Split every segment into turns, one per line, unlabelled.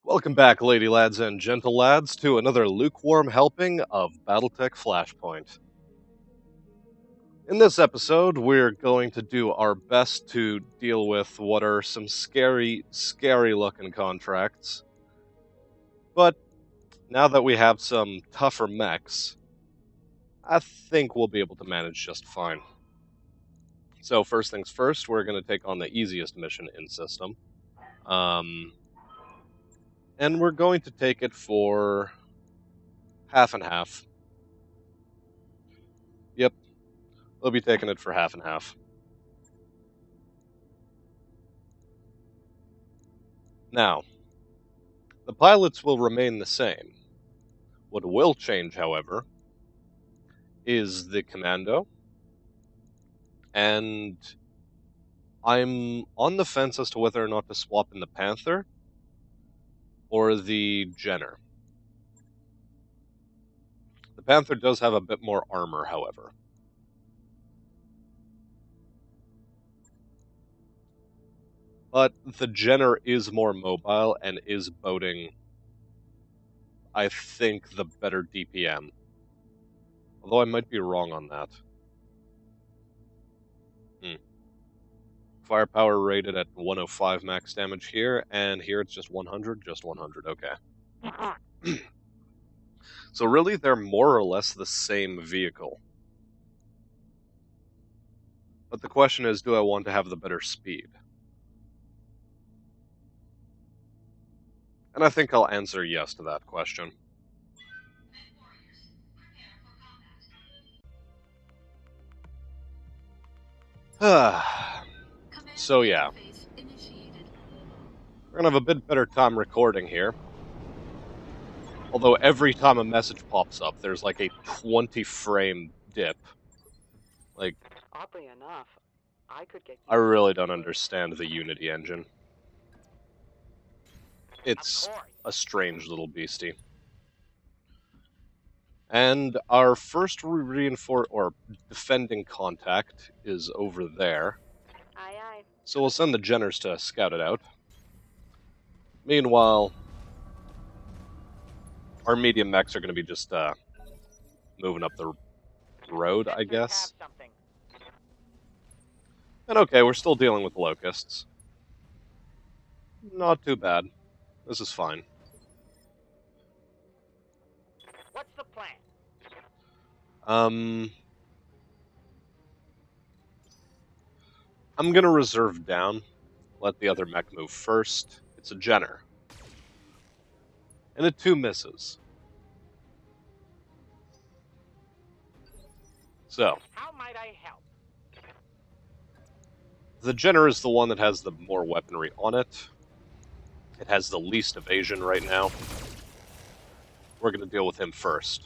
Welcome back, lady lads and gentle lads, to another lukewarm helping of BattleTech Flashpoint. In this episode, we're going to do our best to deal with what are some scary looking contracts. But now that we have some tougher mechs, I think we'll be able to manage just fine. So first things first, we're going to take on the easiest mission in system. And we're going to take it for half and half. Yep, we'll be taking it for half and half. Now, the pilots will remain the same. What will change, however, is the commando, and I'm on the fence as to whether or not to swap in the Panther or the Jenner. The Panther does have a bit more armor, however. But the Jenner is more mobile and is boating, I think, the better DPM. Although I might be wrong on that. Firepower rated at 105 max damage here, and here it's just 100, okay. So really, they're more or less the same vehicle. But the question is, do I want to have the better speed? And I think I'll answer yes to that question. So yeah, we're gonna have a bit better time recording here. Although every time a message pops up, there's like a 20 frame dip. Like,
oddly enough,
I really don't understand the Unity engine. It's a strange little beastie. And our first defending contact is over there.
Aye, aye.
So we'll send the Jenners to scout it out. Meanwhile, our medium mechs are going to be just moving up the road, I guess. And okay, we're still dealing with locusts. Not too bad. This is fine.
What's the plan?
I'm gonna reserve down, let the other mech move first. It's a Jenner. And a 2 misses. So,
how might I help?
The Jenner is the one that has the more weaponry on it. It has the least evasion right now. We're going to deal with him first.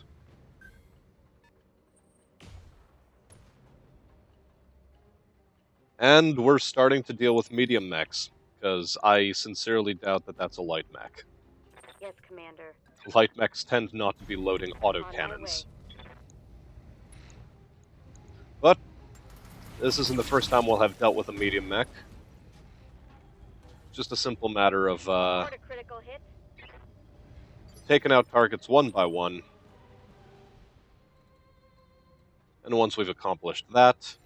And we're starting to deal with medium mechs, because I sincerely doubt that that's a light mech.
Yes, Commander.
Light mechs tend not to be loading autocannons. But this isn't the first time we'll have dealt with a medium mech. Just a simple matter of taking out targets one by one. And once we've accomplished that,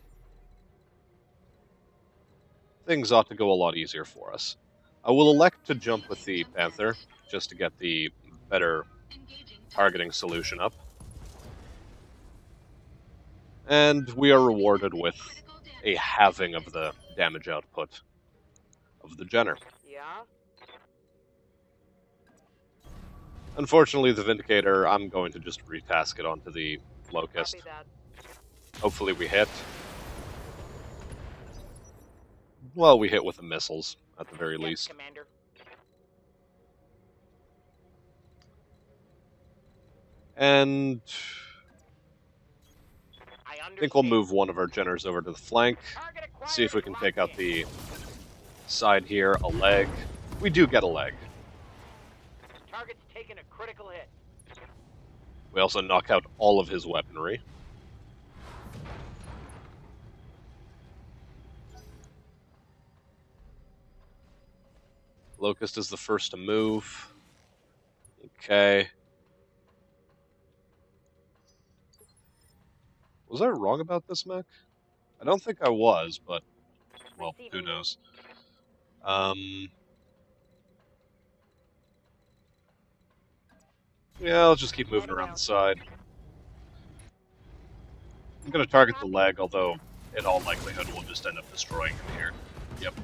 things ought to go a lot easier for us. I will elect to jump with the Panther, just to get the better targeting solution up. And we are rewarded with a halving of the damage output of the Jenner.
Yeah?
Unfortunately, the Vindicator, I'm going to just retask it onto the Locust. Hopefully we hit. Well, we hit with the missiles, at the very least.
Commander.
And I think we'll move one of our Jenners over to the flank, see if we can take out the side here, a leg. We do get a leg.
Target's taken a critical hit.
We also knock out all of his weaponry. Locust is the first to move. Okay. Was I wrong about this mech? I don't think I was, but, well, who
Receiving you.
knows. Yeah, I'll just keep moving
Heading
around the
out.
side. I'm gonna target the leg, although in all likelihood we'll just end up destroying him here. Yep.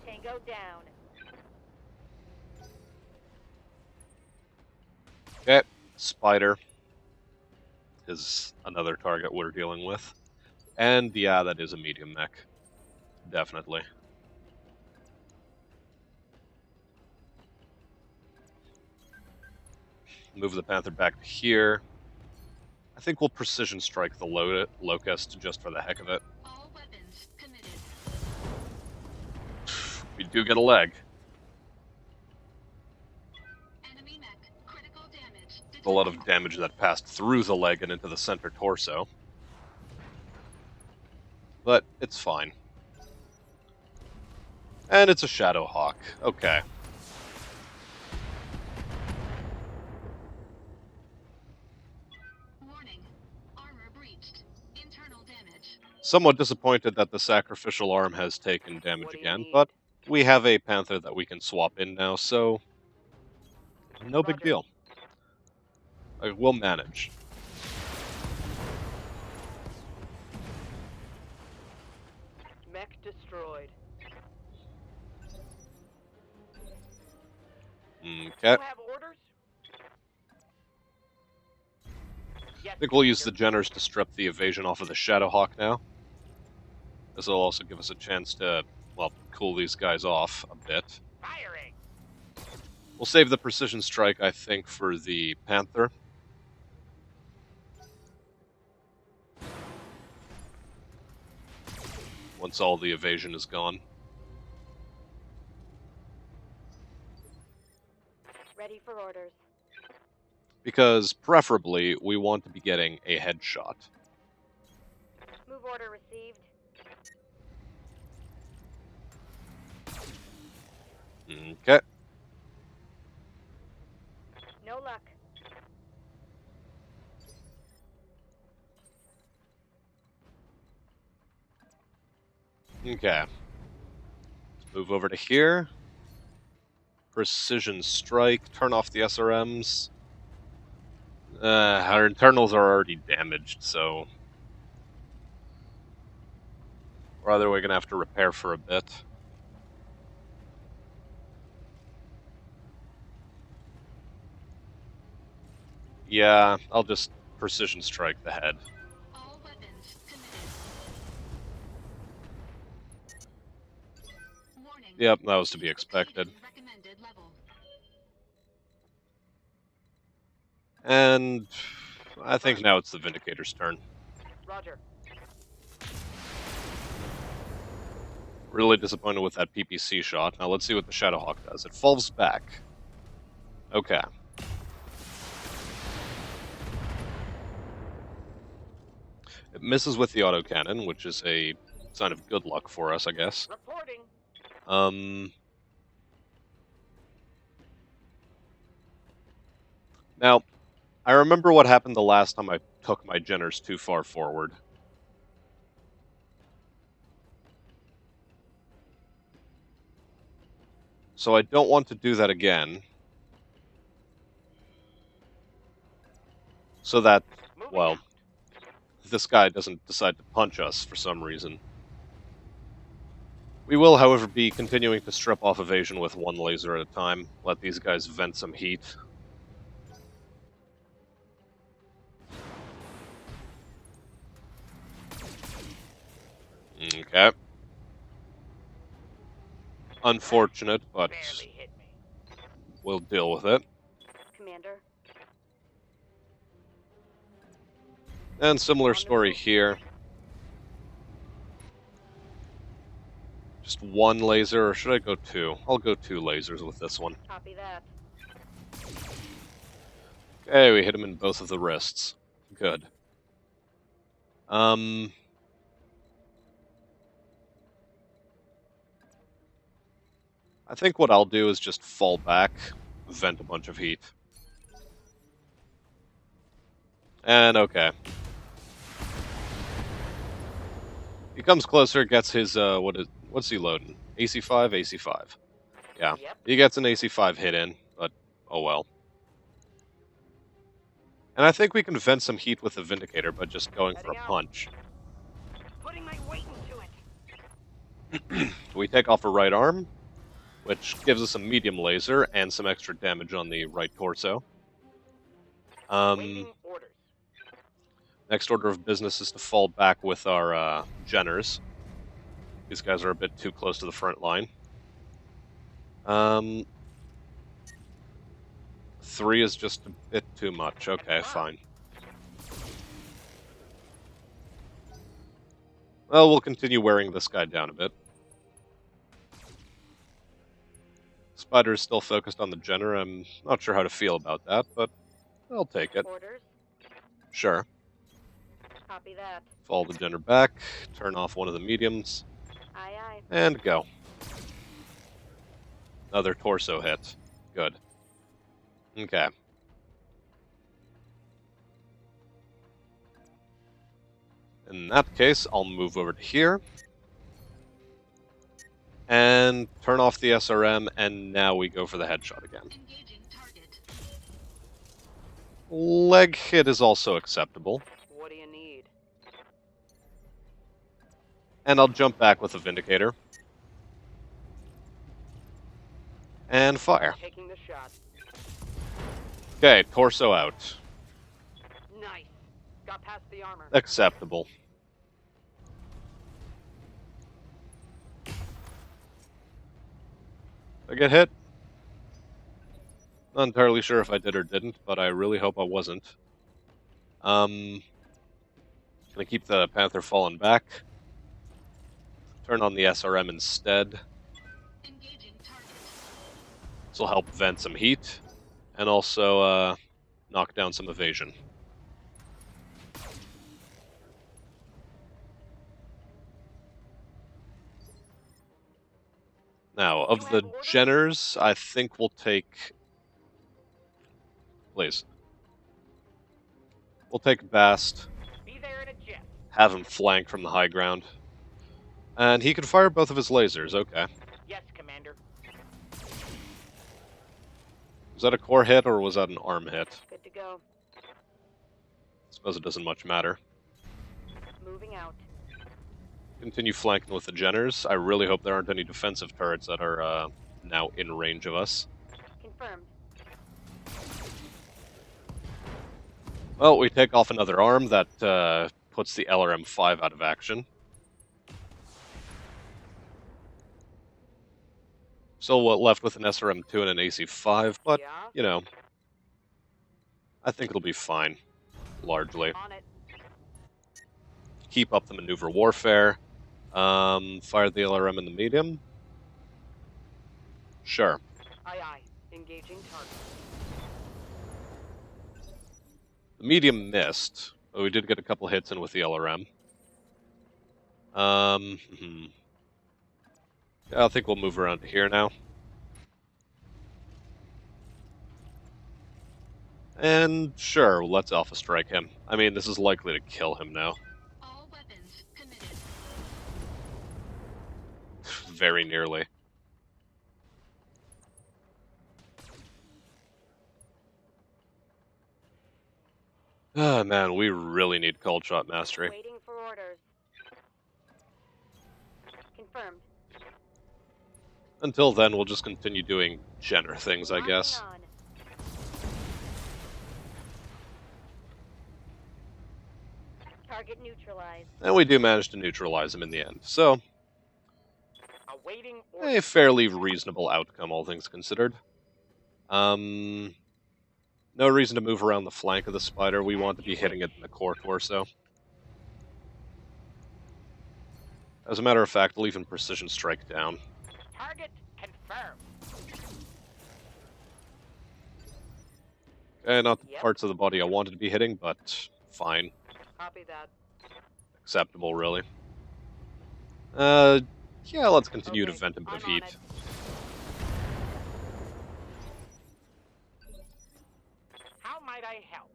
Tango down.
Okay. Spider is another target we're dealing with. And yeah, that is a medium mech. Definitely. Move the Panther back to here. I think we'll precision strike the Locust just for the heck of it.
All weapons committed.
We do get a leg.
Enemy mech. Critical damage.
A lot of damage that passed through the leg and into the center torso. But it's fine. And it's a Shadow Hawk. Okay.
Warning. Armor breached. Internal damage.
Somewhat disappointed that the sacrificial arm has taken damage
What do you
again,
need?
but we have a Panther that we can swap in now, so no big
Roger.
deal. We'll manage.
Mech destroyed.
Okay.
You have orders? Yes,
I think we'll use the
Commander.
Jenners to strip the evasion off of the Shadowhawk now. This will also give us a chance to, well, cool these guys off a bit.
Firing.
We'll save the precision strike, I think, for the Panther. Once all the evasion is gone.
Ready for orders.
Because, preferably, we want to be getting a headshot.
Move order received.
Okay.
No luck.
Okay. Let's move over to here. Precision strike. Turn off the SRMs. Our internals are already damaged, so... or either we're going to have to repair for a bit. Yeah, I'll just precision strike the head.
All weapons committed. Warning.
Yep, that was to be expected.
Exceeding recommended level.
And I think now it's the Vindicator's turn.
Roger.
Really disappointed with that PPC shot. Now let's see what the Shadowhawk does. It falls back. Okay. It misses with the autocannon, which is a sign of good luck for us, I guess.
Reporting.
Now, I remember what happened the last time I took my Jenners too far forward. So I don't want to do that again. So that,
Moving
well,
out.
this guy doesn't decide to punch us for some reason. We will, however, be continuing to strip off evasion with one laser at a time. Let these guys vent some heat. Okay. Unfortunate, but
Barely hit me.
we'll deal with it.
Commander.
And similar story here. Just one laser, or should I go two? I'll go two lasers with this one.
Copy that.
Okay, we hit him in both of the wrists. Good. I think what I'll do is just fall back, vent a bunch of heat. And okay. He comes closer, gets his, what's he loading? AC5? AC5. Yeah.
Yep.
He gets an AC5 hit in, but oh well. And I think we can vent some heat with the Vindicator by just going for a
Heading out.
punch.
Putting my weight into it.
We take off a right arm, which gives us a medium laser and some extra damage on the right torso.
Waiting orders.
Next order of business is to fall back with our Jenners. These guys are a bit too close to the front line. 3 is just a bit too much. Okay, fine. Well, we'll continue wearing this guy down a bit. Spider is still focused on the Jenner. I'm not sure how to feel about that, but I'll take it.
Orders.
Sure.
Copy that.
Follow the Jenner back, turn off one of the mediums,
Aye, aye.
and go. Another torso hit. Good. Okay. In that case, I'll move over to here. And turn off the SRM, and now we go for the headshot again.
Engaging target.
Leg hit is also acceptable.
What do you need?
And I'll jump back with the Vindicator. And fire.
Taking the shot.
Okay, torso out.
Nice. Got past the armor.
Acceptable. Did I get hit? Not entirely sure if I did or didn't, but I really hope I wasn't. Gonna keep the Panther falling back. Turn on the SRM instead.
Engaging target.
This will help vent some heat, and also knock down some evasion. Now, of the Jenners, I think we'll take... Please. We'll take Bast,
Be there in a jet.
have him flanked from the high ground. And he can fire both of his lasers, okay.
Yes, Commander.
Was that a core hit, or was that an arm hit?
Good to go.
Suppose it doesn't much matter.
Moving out.
Continue flanking with the Jenners. I really hope there aren't any defensive turrets that are now in range of us.
Confirmed.
Well, we take off another arm that puts the LRM-5 out of action. Still left with an SRM-2 and an AC-5, but,
Yeah.
you know, I think it'll be fine, largely.
On it.
Keep up the maneuver warfare. Fire the LRM in the medium. Sure.
Aye, aye. Engaging target.
The medium missed, but we did get a couple hits in with the LRM. I think we'll move around to here now. And sure, let's Alpha Strike him. I mean, this is likely to kill him now.
All weapons committed.
Very nearly. Ah, man, we really need cold shot mastery.
Waiting for orders. Confirmed.
Until then, we'll just continue doing Jenner things, I guess.
Locking on. Target neutralized.
And we do manage to neutralize him in the end. So,
Awaiting
a
orders.
fairly reasonable outcome, all things considered. No reason to move around the flank of the spider. We want to be hitting it in the core torso. As a matter of fact, we'll even precision strike down.
Target confirmed.
Okay, not the
Yep.
parts of the body I wanted to be hitting, but fine.
Copy that.
Acceptable, really. Yeah, let's continue to
Okay,
vent a bit of
I'm on
heat.
it. I help?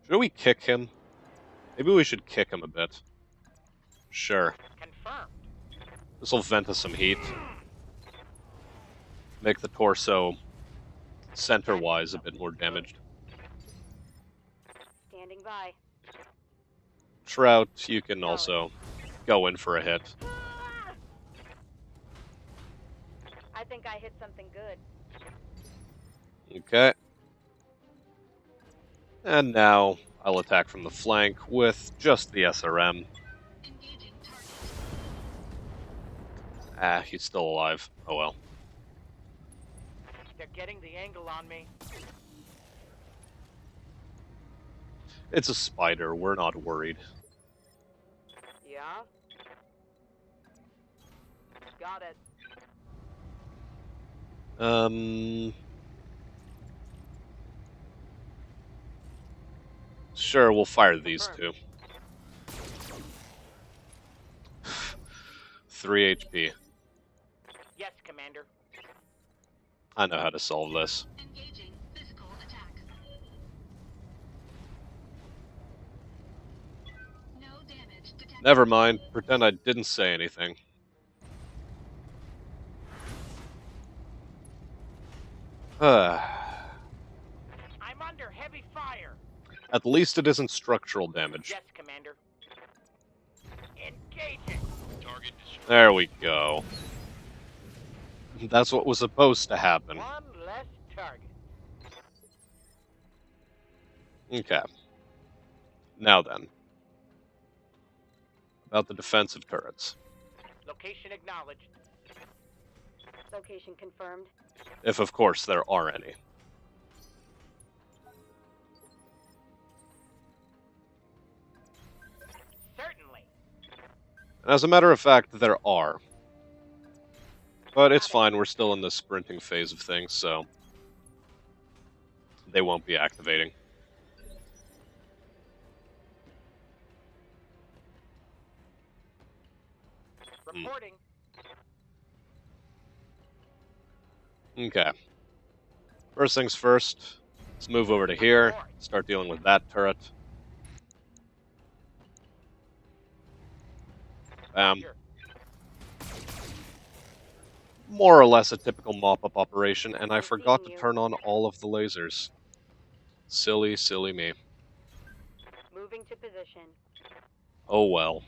Should we kick him? Maybe we should kick him a bit. Sure.
Confirmed.
This will vent us some heat. Make the torso center-wise a bit more damaged.
Standing by.
Trout, you can also go in for a hit.
I think I hit something good.
Okay. And now I'll attack from the flank with just the SRM.
Engaging target.
Ah, he's still alive. Oh well.
They're getting the angle on me.
It's a spider, we're not worried.
Yeah? Got it.
Sure, we'll fire these two. 3 HP.
Yes, Commander.
I know how to solve this.
Engaging physical attack. No damage detected.
Never mind, pretend I didn't say anything.
I'm under heavy fire.
At least it isn't structural damage.
Yes, Commander. Engaging. Target destroyed.
There we go. That's what was supposed to happen.
One less target.
Okay. Now then. About the defensive turrets.
Location acknowledged.
Location confirmed.
If, of course, there are any.
Certainly.
And as a matter of fact, there are. But it's fine, we're still in the sprinting phase of things, so they won't be activating.
Reporting.
Okay. First things first, let's move over to here, start dealing with that turret.
Sure.
More or less a typical mop-up operation, and I forgot to turn on all of the lasers. Silly, silly me.
Moving to position.
Oh well.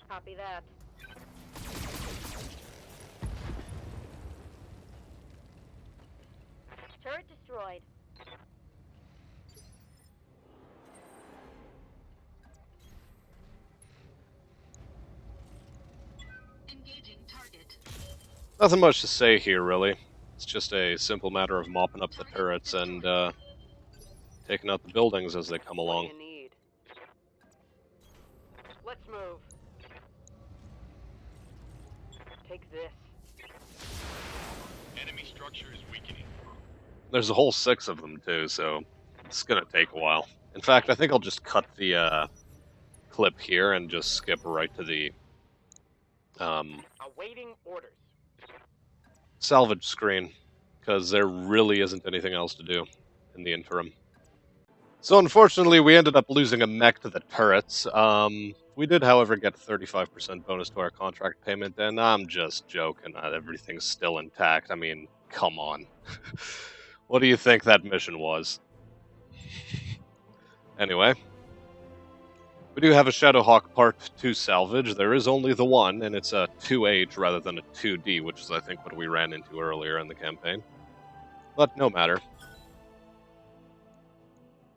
Copy that. Turret destroyed.
Engaging target.
Nothing much to say here, really. It's just a simple matter of mopping up the turrets and taking out the buildings as they come along.
What do you need? Let's move. Take this. Enemy structure is weakening.
There's a whole 6 of them, too, so it's gonna take a while. In fact, I think I'll just cut the clip here and just skip right to the
Awaiting orders.
salvage screen, because there really isn't anything else to do in the interim. So unfortunately, we ended up losing a mech to the turrets. We did, however, get 35% bonus to our contract payment, and I'm just joking. Everything's still intact. I mean, come on. What do you think that mission was? Anyway. We do have a Shadowhawk Part 2 salvage. There is only the one, and it's a 2H rather than a 2D, which is, I think, what we ran into earlier in the campaign. But no matter.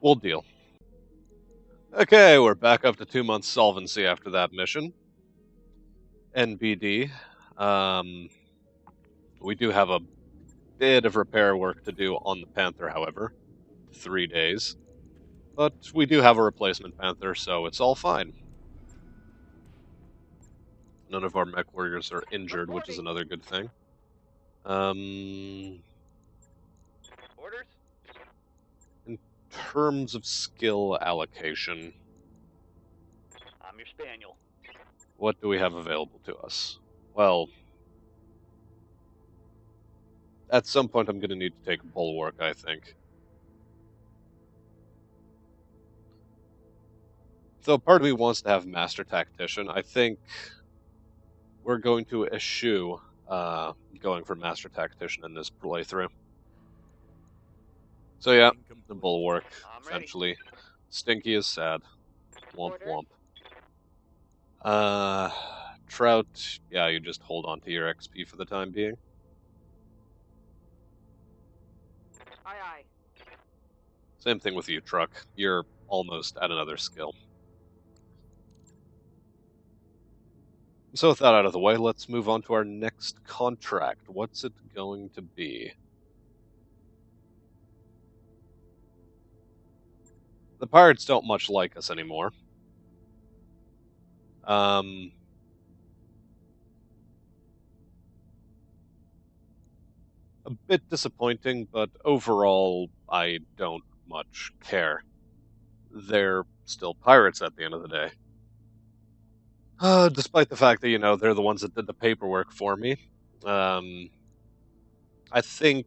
We'll deal. Okay, we're back up to 2 months solvency after that mission. NBD. We do have a bit of repair work to do on the Panther, however. 3 days. But we do have a replacement Panther, so it's all fine. None of our mech warriors are injured, which is another good thing.
Orders?
In terms of skill allocation,
I'm your spaniel.
what do we have available to us? Well, at some point I'm going to need to take Bulwark, I think. So part of me wants to have Master Tactician. I think we're going to eschew going for Master Tactician in this playthrough. So yeah, the Bulwark,
I'm ready.
eventually. Stinky is sad. Womp
Orders?
womp. Trout, yeah, you just hold on to your XP for the time being.
Aye, aye.
Same thing with you, Truck. You're almost at another skill. So with that out of the way, let's move on to our next contract. What's it going to be? The pirates don't much like us anymore. A bit disappointing, but overall, I don't much care. They're still pirates at the end of the day. Despite the fact that, you know, they're the ones that did the paperwork for me. I think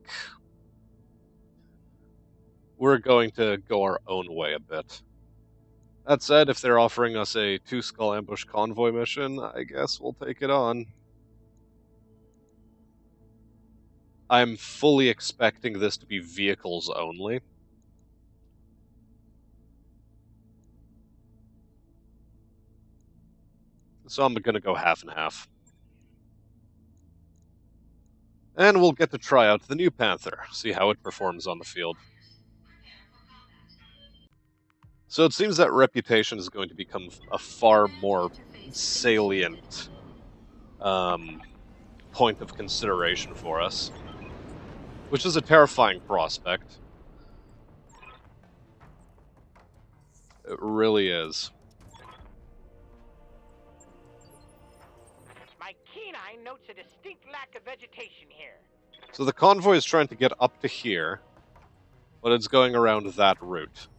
we're going to go our own way a bit. That said, if they're offering us a 2-skull ambush convoy mission, I guess we'll take it on. I'm fully expecting this to be vehicles only. So I'm going to go half and half. And we'll get to try out the new Panther, see how it performs on the field. So it seems that reputation is going to become a far more salient point of consideration for us, which is a terrifying prospect. It really is.
My keen eye notes a distinct lack of vegetation here.
So the convoy is trying to get up to here, but it's going around that route.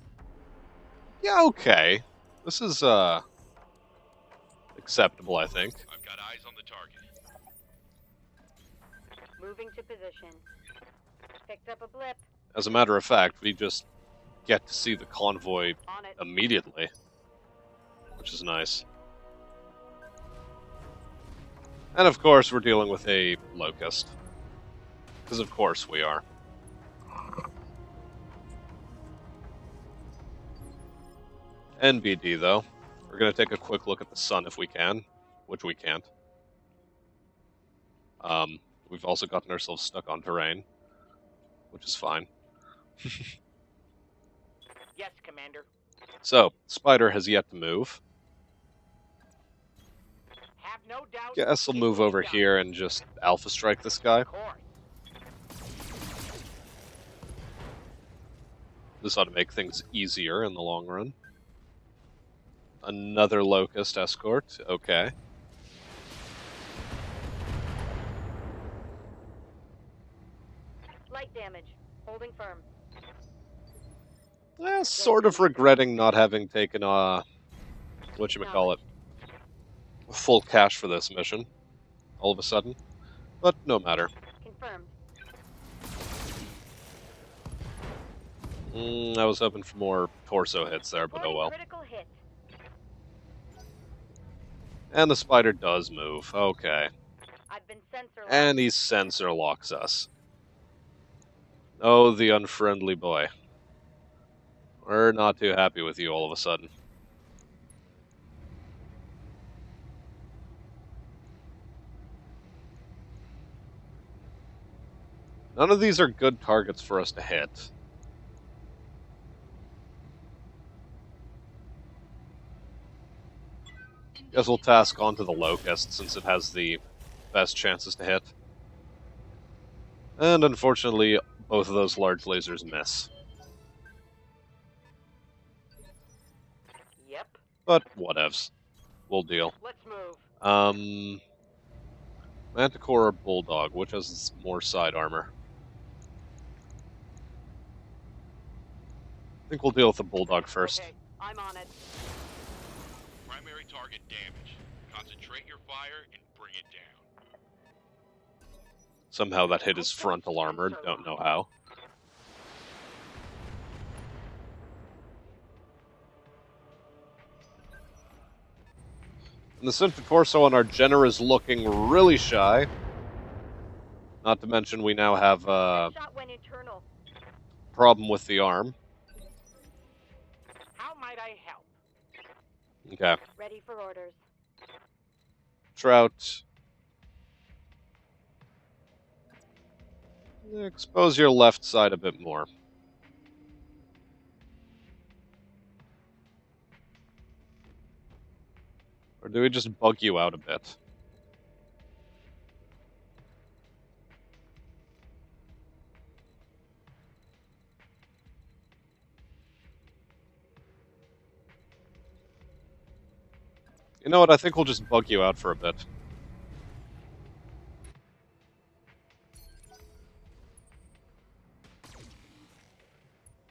Yeah, okay. This is, acceptable, I think.
I've got eyes on the target.
Moving to position. Picked up a blip.
As a matter of fact, we just get to see the convoy
On it.
immediately, which is nice. And of course, we're dealing with a Locust. Because of course we are. NBD, though. We're going to take a quick look at the sun if we can, which we can't. We've also gotten ourselves stuck on terrain, which is fine.
Yes, Commander.
So, Spider has yet to move.
Have no doubt.
Guess I'll
it
move
will be
over
done.
here and just Alpha Strike this guy.
Of course.
This ought to make things easier in the long run. Another Locust escort, okay.
Light damage. Holding firm.
Sort of regretting not having taken, whatchamacallit, full cash for this mission, all of a sudden. But no matter.
Confirmed.
I was hoping for more torso hits there, but oh
Reporting
well.
critical hit.
And the Spider does move, okay.
I've been sensor locked.
And he sensor locks us. Oh, the unfriendly boy. We're not too happy with you all of a sudden. None of these are good targets for us to hit. Guess we'll task onto the Locust since it has the best chances to hit. And unfortunately, both of those large lasers miss.
Yep.
But whatevs. We'll deal.
Let's move.
Manticore or Bulldog, which has more side armor? I think we'll deal with the Bulldog first.
Okay, I'm on it.
Primary target damaged. Concentrate your fire and bring it down.
Somehow that hit his frontal armor, don't know how. And the center torso on our Jenner is looking really shy. Not to mention we now have a
Shot went internal.
problem with the arm.
How might I help?
Okay.
Ready for orders.
Trout. Expose your left side a bit more. Or do we just bug you out a bit? You know what, I think we'll just bug you out for a bit.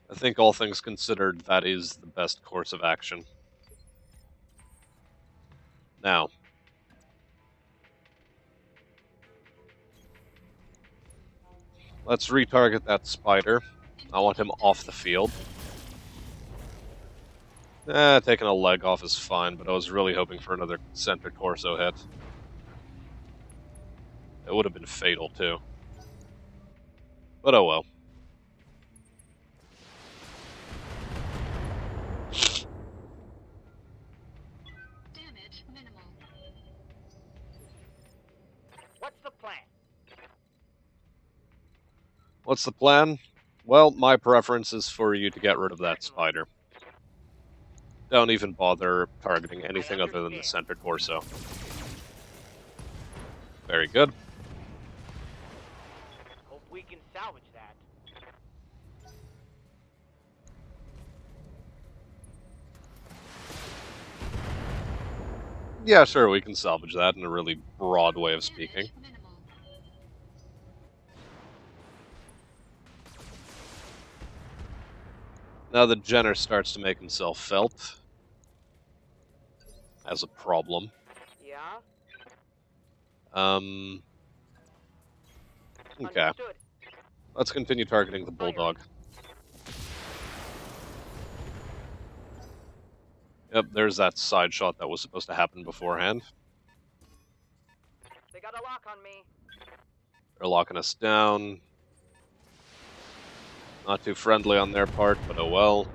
I think all things considered, that is the best course of action. Now. Let's retarget that spider. I want him off the field. Taking a leg off is fine, but I was really hoping for another center torso hit. It would have been fatal, too. But oh well.
Damage minimal.
What's the plan?
What's the plan? Well, my preference is for you to get rid of that spider. Don't even bother targeting anything other than the center torso. Very good.
Hope we can salvage that.
Yeah, sure, we can salvage that in a really broad way of speaking.
Damage minimal.
Now that Jenner starts to make himself felt as a problem.
Yeah?
Okay,
Understood.
let's continue targeting the bulldog. Yep, there's that side shot that was supposed to happen beforehand.
They got a lock on me.
They're locking us down. Not too friendly on their part, but oh well.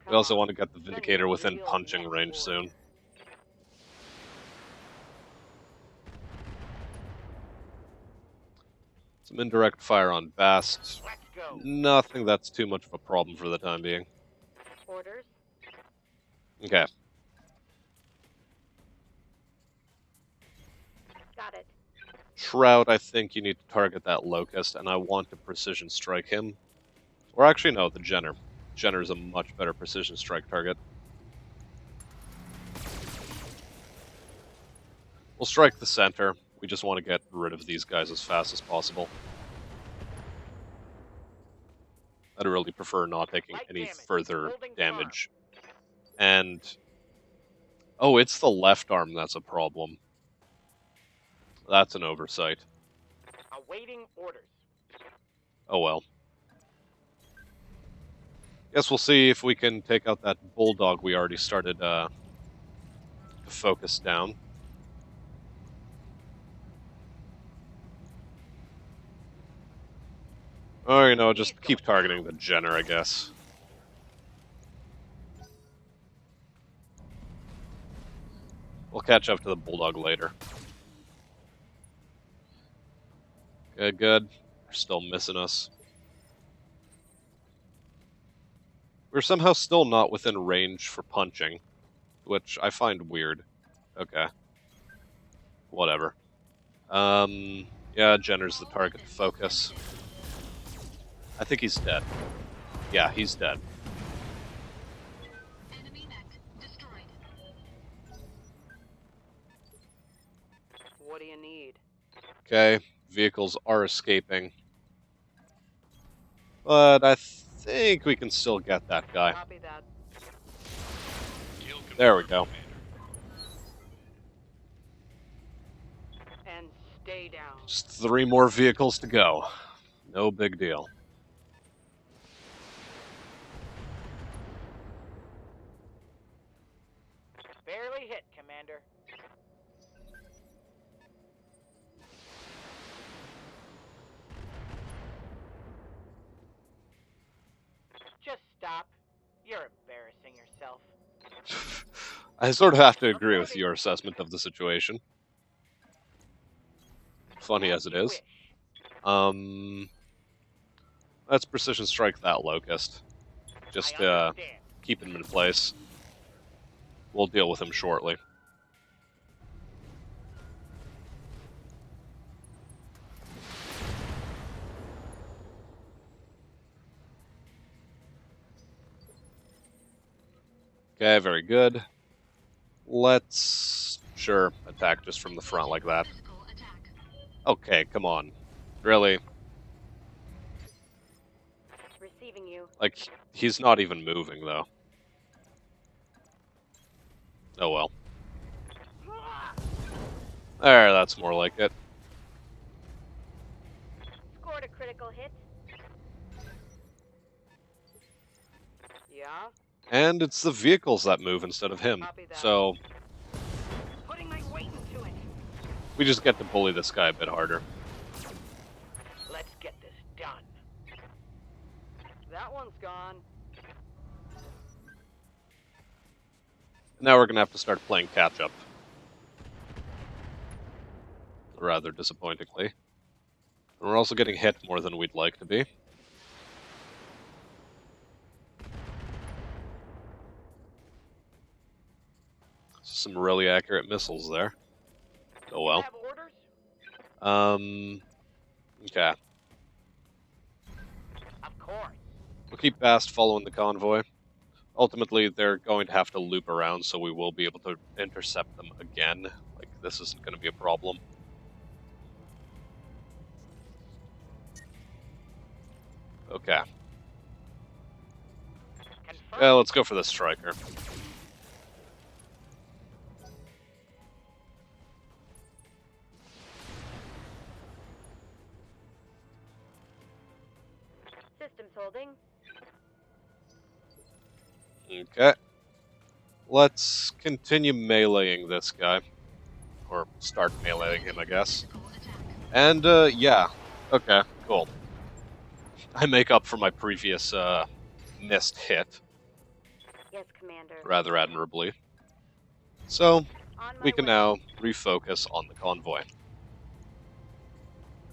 We also want to get the Vindicator within punching range soon. Some indirect fire on Bast.
Let's go.
Nothing that's too much of a problem for the time being.
Orders.
Okay.
Got it.
Shroud, I think you need to target that Locust, and I want to precision strike him. Or actually, no, the Jenner. Jenner's a much better precision strike target. We'll strike the center. We just want to get rid of these guys as fast as possible. I'd really prefer not taking
Light
any
damage.
further
Holding
damage. And... oh, it's the left arm that's a problem. That's an oversight.
Awaiting orders.
Oh well. Guess we'll see if we can take out that bulldog we already started to focus down. Or, you know, just keep targeting the Jenner, I guess. We'll catch up to the bulldog later. Good, good. They're still missing us. We're somehow still not within range for punching, which I find weird. Okay. Whatever. Yeah, Jenner's the target to focus. I think he's dead. Yeah, he's dead.
Enemy mech destroyed.
What do you need?
Okay, vehicles are escaping. But I think we can still get that guy.
Copy that.
Kill confirmed,
There we go.
Commander.
And Stay down.
Just 3 more vehicles to go. No big deal.
Barely hit, Commander. Just stop. You're embarrassing yourself.
I sort of have to agree with your assessment of the situation. Funny as it is. Let's precision strike that locust. Just
I understand.
keep him in place. We'll deal with him shortly. Okay, very good. Let's, sure, attack just from the front like that.
Physical attack.
Okay, come on. Really?
Receiving you.
Like, he's not even moving, though. Oh well. There, that's more like it.
Scored a critical hit.
Yeah?
And it's the vehicles that move instead of him.
Copy that.
So,
Putting my weight into it.
we just get to bully this guy a bit harder.
Let's get this done. That one's gone.
Now we're gonna have to start playing catch-up. Rather disappointingly. And we're also getting hit more than we'd like to be. Some really accurate missiles there. Oh well.
Have orders?
Okay.
Of course.
We'll keep fast following the convoy. Ultimately, they're going to have to loop around, so we will be able to intercept them again. Like, this isn't going to be a problem. Okay.
Confirm.
Yeah, let's go for the striker.
Systems holding.
Okay. Let's continue meleeing this guy. Or start meleeing him, I guess.
Physical attack.
And, yeah. Okay, cool. I make up for my previous, missed hit
Yes, Commander.
rather admirably. So,
On my
we can
way.
now refocus on the convoy.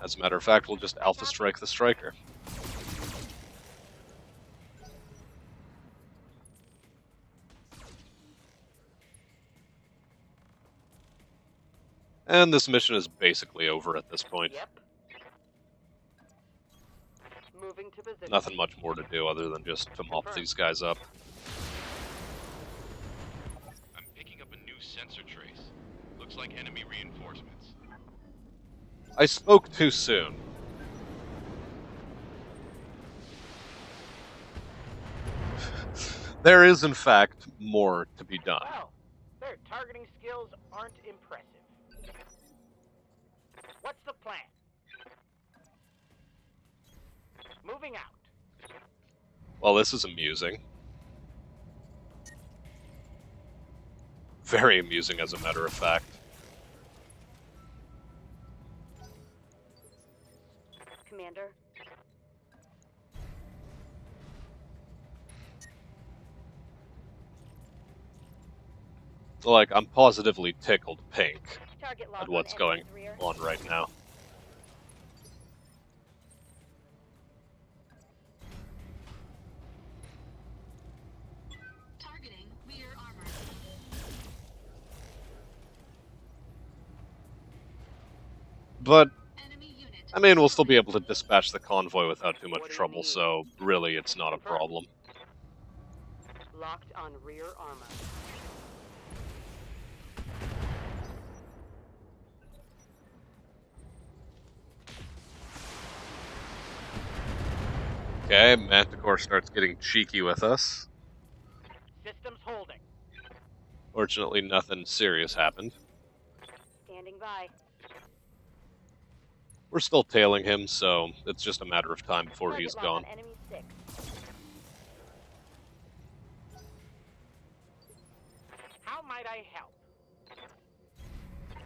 As a matter of fact, we'll just alpha strike the striker. And this mission is basically over at this point.
Yep. Moving to position.
Nothing much more to do other than just to mop these guys up.
I'm picking up a new sensor trace. Looks like enemy reinforcements.
I spoke too soon. There is, in fact, more to be done.
Well, their targeting skills aren't impressive. What's the plan? Moving out.
Well, this is amusing. Very amusing, as a matter of fact.
Commander.
Like, I'm positively tickled pink
Target lock
at what's
on
going
enemy's rear.
on right now.
Targeting rear armor.
But,
Enemy unit.
I mean, we'll still be able to dispatch the convoy without too much
What do you
trouble,
need?
so really it's not a problem.
Locked on rear armor.
Okay, Manticore starts getting cheeky with us.
Systems holding.
Fortunately, nothing serious happened.
Standing by.
We're still tailing him, so it's just a matter of time before
Target
he's
lock
gone.
on enemy 6.
How might I help?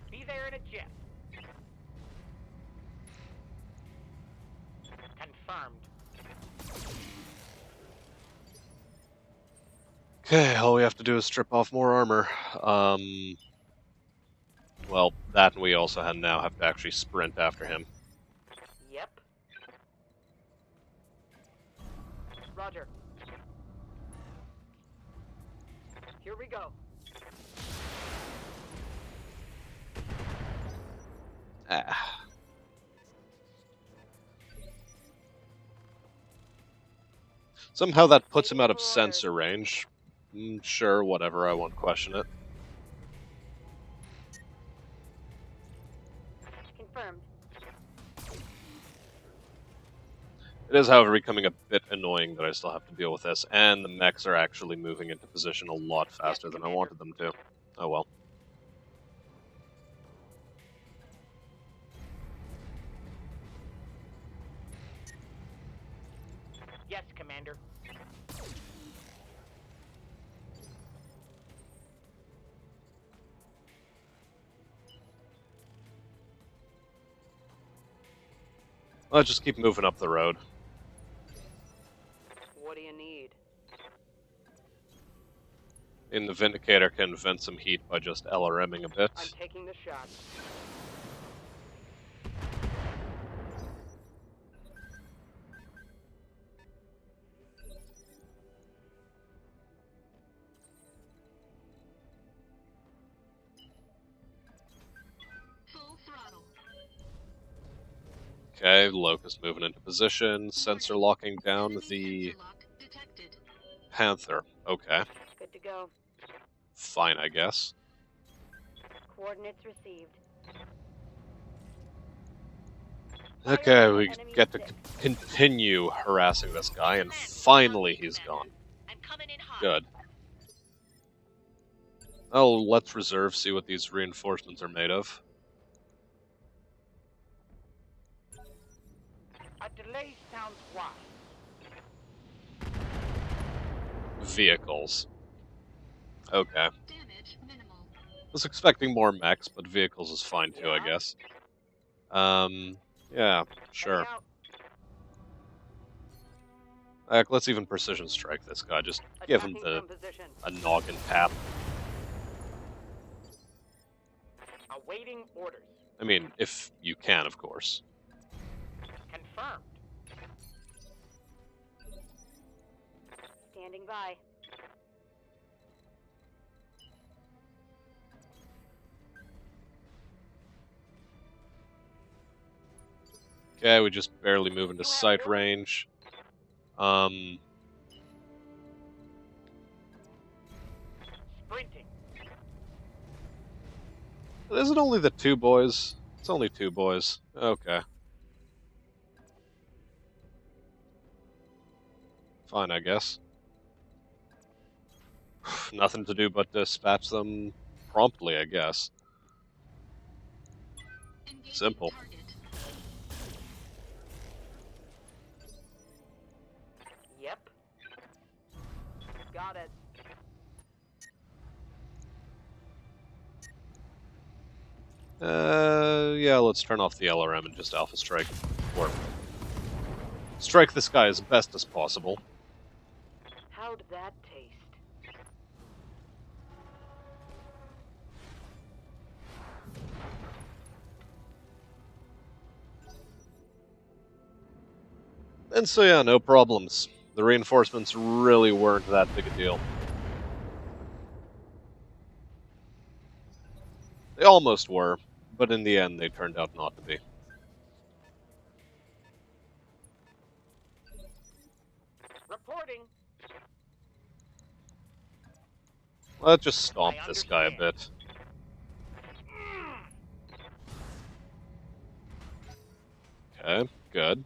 Be there in a jiff. Confirmed.
Okay, all we have to do is strip off more armor. Well, that and we also now have to actually sprint after him.
Yep. Roger. Here we go.
Ah. Somehow that puts him out of sensor range. Sure, whatever, I won't question it.
Confirmed.
It is, however, becoming a bit annoying that I still have to deal with this, and the mechs are actually moving into position a lot faster than I wanted them to. Oh well.
Yes, Commander.
I'll just keep moving up the road.
What do you need?
And the Vindicator can vent some heat by just LRMing a bit.
I'm taking the shot.
Full throttle.
Okay, Locust moving into position, sensor locking down the
Sensor lock detected.
Panther. Okay,
Good to go.
fine, I guess.
Coordinates received.
Okay, we get to continue harassing this guy, and finally he's gone.
I'm coming in hot.
Good. Oh, let's reserve, see what these reinforcements are made of.
A delay sounds wise.
Vehicles. Okay.
Damage minimal.
Was expecting more mechs, but vehicles is fine too, I
Yeah.
guess. Yeah, sure.
Heading out.
Heck, let's even precision strike this guy. Just give him
Attacking from position.
a noggin tap.
Awaiting orders.
I mean, if you can, of course.
Confirmed.
Standing by.
Okay, we just barely move into sight range.
Sprinting.
Is it only the two boys? It's only two boys. Okay. Fine, I guess. Nothing to do but dispatch them promptly, I guess.
Engaging
Simple.
target.
Yep. Got it.
Yeah, let's turn off the LRM and just Alpha Strike. Or strike this guy as best as possible.
How'd that taste?
And so yeah, no problems. The reinforcements really weren't that big a deal. They almost were, but in the end they turned out not to be.
Reporting.
Let's just stomp
I
this guy a
understand.
bit. Okay, good.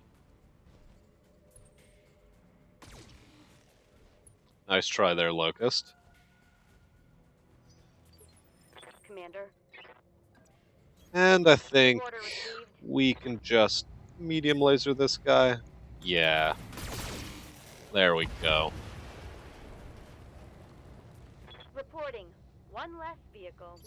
Nice try there, Locust.
Commander.
And I think
Order received.
we can just medium laser this guy. Yeah. There we go.
Reporting. One less vehicle.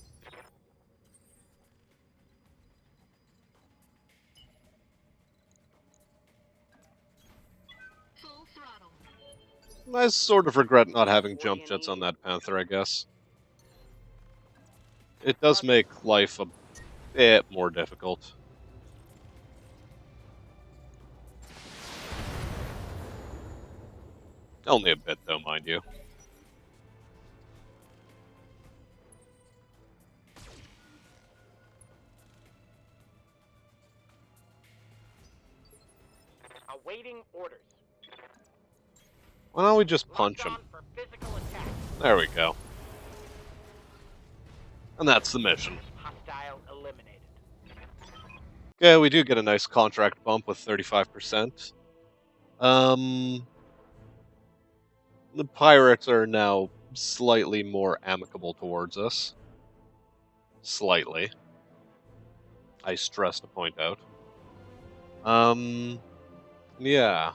Full throttle.
I sort of regret not having jump jets on that Panther, I guess. It does make life a bit more difficult. Only a bit, though, mind you.
Awaiting orders.
Why don't we just punch
Locked
him?
on for physical attack.
There we go. And that's the mission.
Hostile eliminated.
Okay, we do get a nice contract bump with 35%. The pirates are now slightly more amicable towards us. Slightly. I stress to point out. Yeah.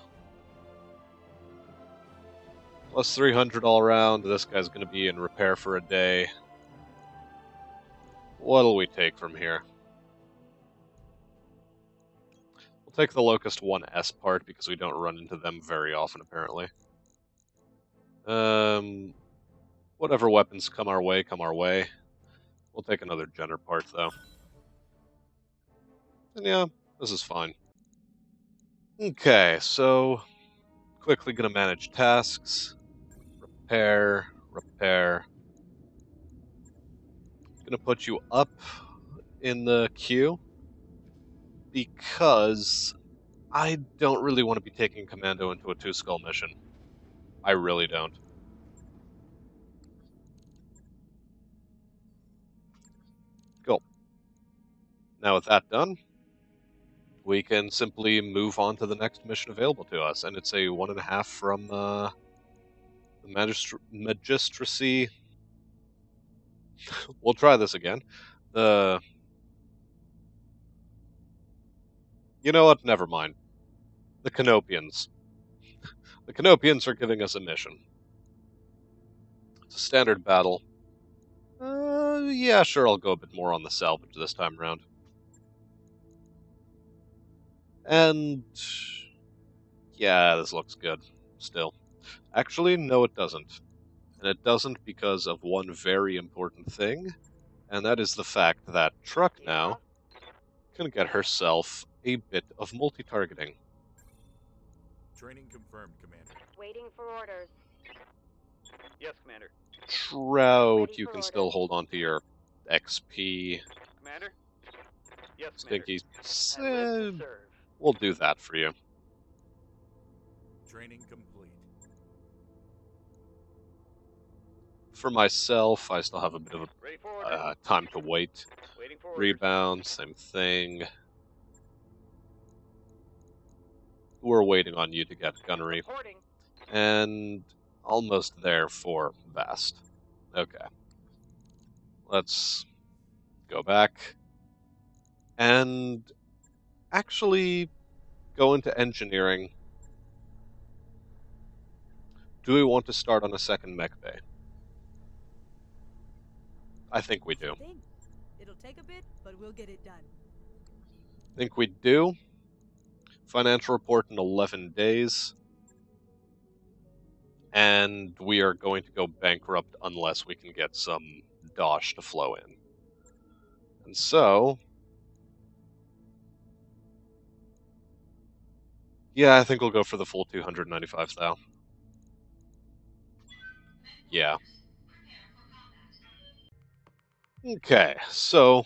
Plus 300 all around. This guy's gonna be in repair for a day. What'll we take from here? We'll take the Locust 1S part because we don't run into them very often, apparently. Whatever weapons come our way, come our way. We'll take another Jenner part, though. And yeah, this is fine. Okay, so quickly gonna manage tasks. Repair, repair. Gonna put you up in the queue because I don't really want to be taking Commando into a 2-skull mission. I really don't. Cool. Now with that done, we can simply move on to the next mission available to us, and it's a 1.5 from the Magistracy. We'll try this again. You know what? Never mind. The Canopians. The Canopians are giving us a mission. It's a standard battle. Yeah, sure, I'll go a bit more on the salvage this time around. And yeah, this looks good. Still. Actually, no it doesn't. And it doesn't because of one very important thing, and that is the fact that Truck now can get herself a bit of multi-targeting.
Training confirmed, Commander.
Waiting for orders.
Yes, Commander.
Trout, you can still hold on to your XP.
Commander? Yes,
Stinky,
I live to serve.
we'll do that for you.
Training complete.
For myself, I still have a bit of
Ready for orders.
a time to wait.
Waiting for orders.
Rebound, same thing. We're waiting on you to get gunnery.
Reporting.
And almost there for Vast. Okay. Let's go back. And actually go into engineering. Do we want to start on a second mech bay? I think we do.
It'll take a bit, but we'll get it done.
Think we do. Financial report in 11 days. And we are going to go bankrupt unless we can get some dosh to flow in. And so... yeah, I think we'll go for the full 295,000. Yeah. Okay, so...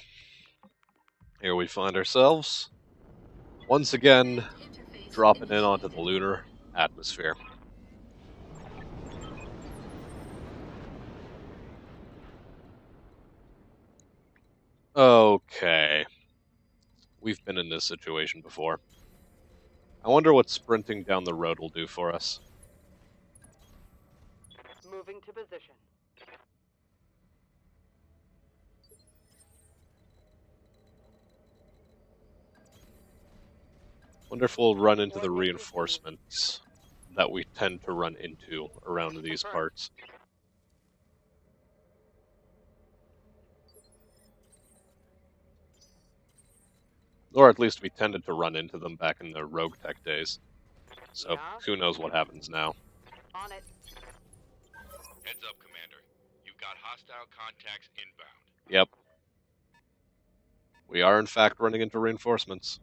here we find ourselves. Once again, dropping in onto the lunar atmosphere. Okay. We've been in this situation before. I wonder what sprinting down the road will do for us.
Moving to position.
Wonder if we'll run into the reinforcements that we tend to run into around these parts. Or at least we tended to run into them back in the RogueTech days. So
Yeah?
who knows what happens now.
On it.
Heads up, Commander. You've got hostile contacts inbound.
Yep. We are in fact running into reinforcements.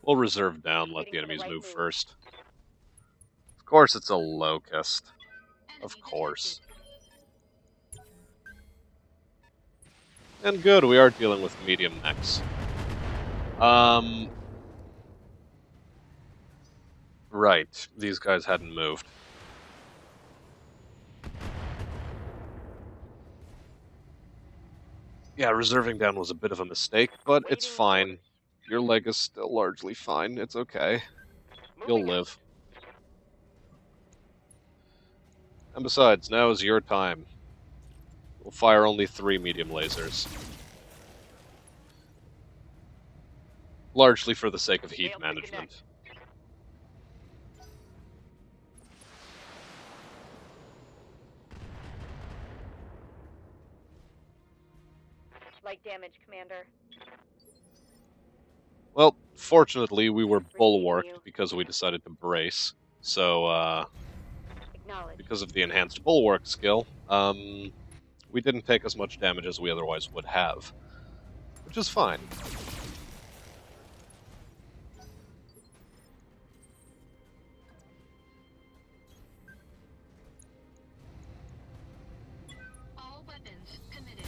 We'll reserve down, let the
Waiting for the
enemies
right
move
move.
first. Of course it's a locust.
Enemy
Of course.
detected.
And good, we are dealing with medium mechs. Right, these guys hadn't moved. Yeah, reserving down was a bit of a mistake, but it's
Awaiting
fine.
orders.
Your leg is still largely fine. It's okay. You'll
Moving out.
live. And besides, now is your time. We'll fire only 3 medium lasers. Largely for the sake of heat
Failed to
management.
connect.
Light damage, Commander.
Well, fortunately, we were
Receiving
bulwarked
you.
because we decided to brace. So,
Acknowledge.
because of the enhanced bulwark skill, we didn't take as much damage as we otherwise would have. Which is fine.
All weapons committed.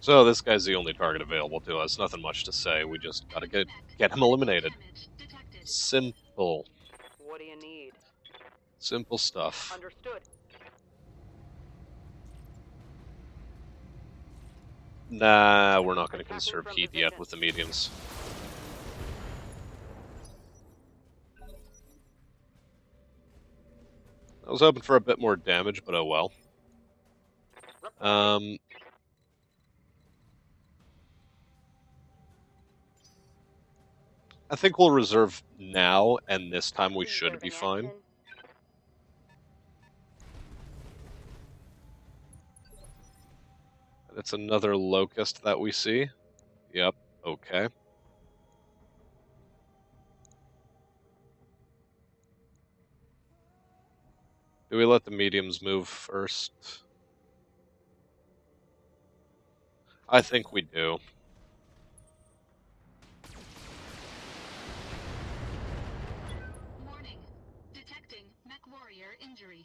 So this guy's the only target available to us. Nothing much to say. We just gotta get him eliminated.
Damage detected.
Simple.
What do you need?
Simple stuff.
Understood.
Nah, we're not going to
Attacking
conserve
from
heat yet
position.
with the mediums. I was hoping for a bit more damage, but oh well. I think we'll reserve now, and this time we should be
Reserving
fine.
action.
It's another locust that we see. Yep, okay. Do we let the mediums move first? I think we do.
Warning. Detecting mechwarrior injury.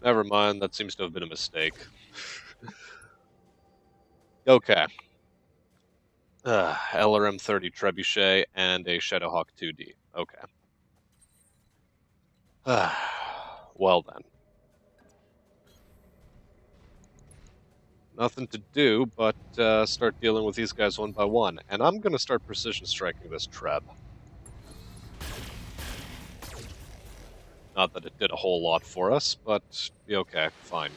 Never mind, that seems to have been a mistake. Okay. LRM-30 Trebuchet and a Shadowhawk 2D. Okay. Well then. Nothing to do but start dealing with these guys one by one. And I'm going to start precision striking this Treb. Not that it did a whole lot for us, but okay, fine.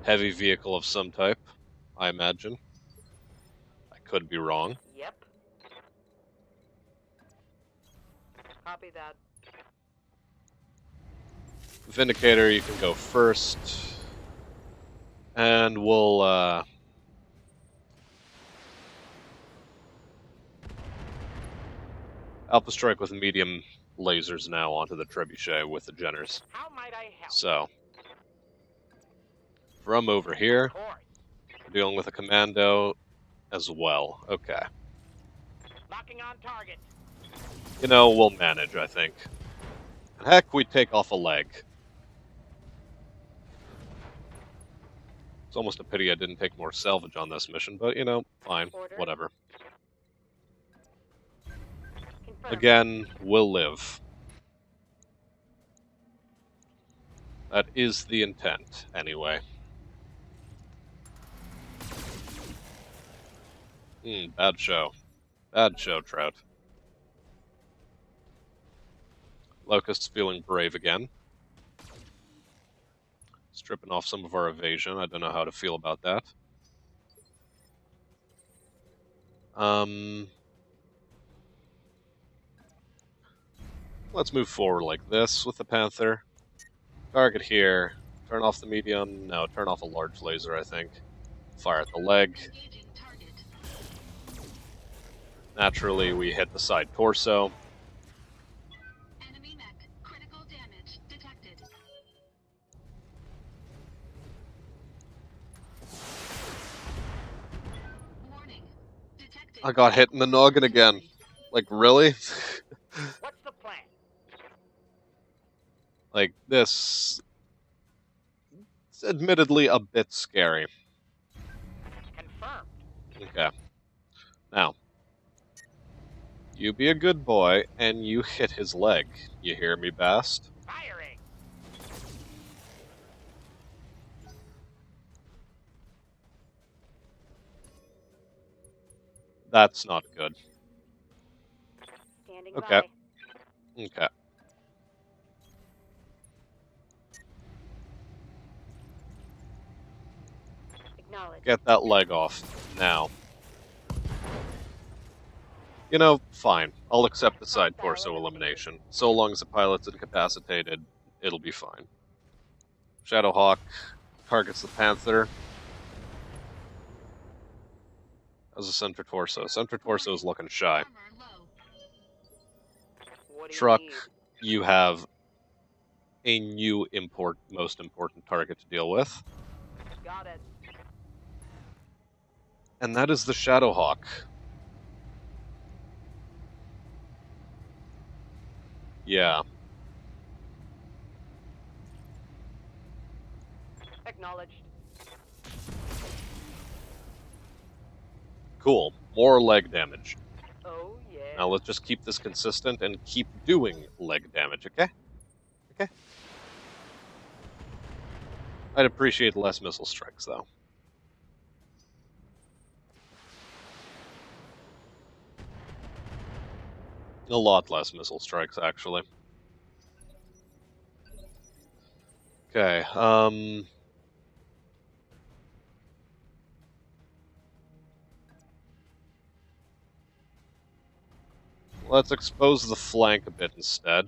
Heavy vehicle of some type, I imagine. I could be wrong.
Yep. Copy that.
Vindicator, you can go first. And we'll, Alpha Strike with medium lasers now onto the Trebuchet with the Jenners.
How might I help?
So, from over here,
Of course.
we're dealing with a commando as well. Okay.
Locking on target.
You know, we'll manage, I think. Heck, we take off a leg. It's almost a pity I didn't take more salvage on this mission, but, you know, fine.
Order.
Whatever.
Confirm.
Again, we'll live. That is the intent, anyway. Bad show. Bad show, Trout. Locust's feeling brave again. stripping off some of our evasion. I don't know how to feel about that. Let's move forward like this with the Panther. Target here. Turn off the medium. No, turn off a large laser, I think. Fire at the leg.
Engaging target.
Naturally, we hit the side torso.
Enemy mech. Critical damage detected. Warning. Detected.
I got hit in the noggin again. Like, really?
What's the plan?
Like, this... It's admittedly a bit scary.
Confirmed.
Okay. Now, you be a good boy, and you hit his leg. You hear me, Bast?
Firing.
That's not good.
Standing
Okay.
by.
Okay.
Acknowledged.
Get that leg off. Now. You know, fine. I'll accept the side torso elimination. So long as the pilot's incapacitated, it'll be fine. Shadowhawk targets the Panther. As a center torso. Center torso is looking shy.
Armor low.
What do
Truck,
you need?
you have a new most important target to deal with.
Got it.
And that is the Shadowhawk. Yeah.
Acknowledged.
Cool. More leg damage.
Oh, yeah.
Now let's just keep this consistent and keep doing leg damage, okay? Okay. I'd appreciate less missile strikes, though. A lot less missile strikes, actually. Okay, let's expose the flank a bit instead.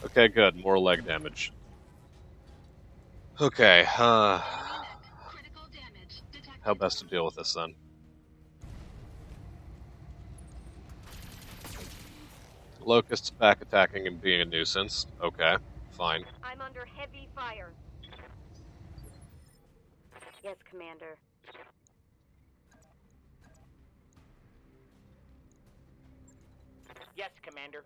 Okay, good. More leg damage. Okay,
Critical damage detected.
how best to deal with this, then? Locust's back attacking and being a nuisance. Okay, fine.
I'm under heavy fire. Yes, Commander.
Yes, Commander.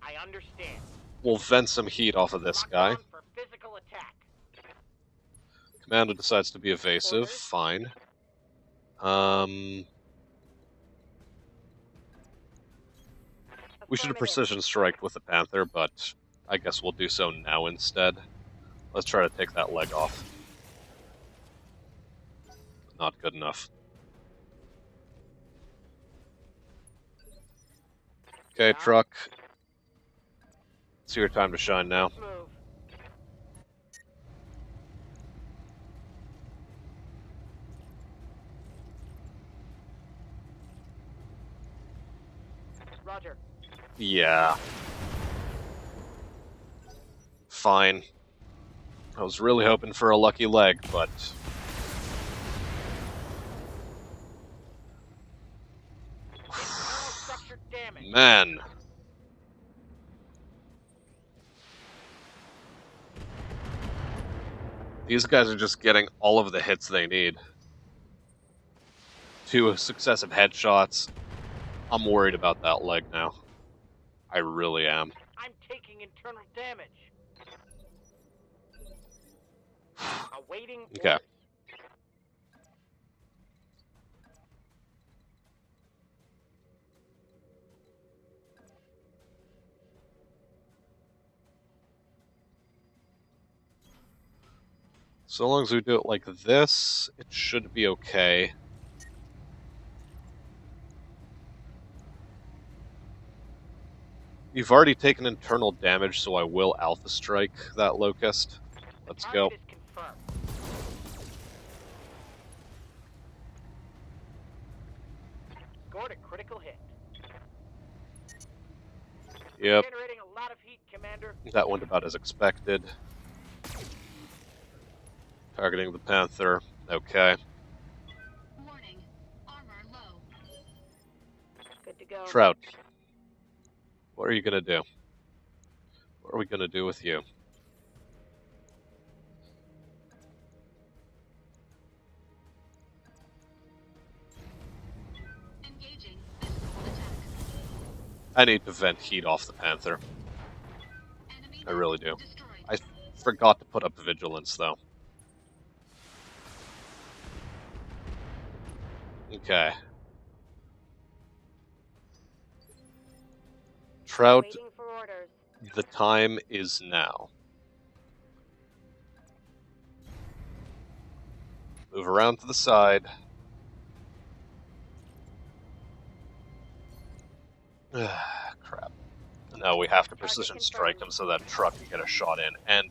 I understand.
We'll vent some heat off of this
Lock
guy.
on for physical attack.
Commander decides to be evasive. Fine. We should have precision striked with the Panther, but I guess we'll do so now instead. Let's try to take that leg off. Not good enough. Okay, truck. It's your time to shine now.
Let's move. Roger.
Yeah. Fine. I was really hoping for a lucky leg, but...
Internal structure damage.
Man. These guys are just getting all of the hits they need. 2 successive headshots. I'm worried about that leg now. I really am.
I'm taking internal damage. Awaiting
Okay.
orders.
So long as we do it like this, it should be okay. You've already taken internal damage, so I will Alpha Strike that Locust. Let's go.
Target is confirmed. Scored a critical hit.
Yep,
Generating a lot of heat, Commander.
that went about as expected. Targeting the Panther. Okay.
Warning. Armor low.
Good to go.
Trout. What are you gonna do? What are we gonna do with you?
Engaging. Physical attack.
I need to vent heat off the Panther.
Enemy
I really do.
destroyed.
I forgot to put up Vigilance, though. Okay. Trout,
Waiting for orders.
the time is now. Move around to the side. Crap. Now we have to precision strike him so that truck can get a shot in. And...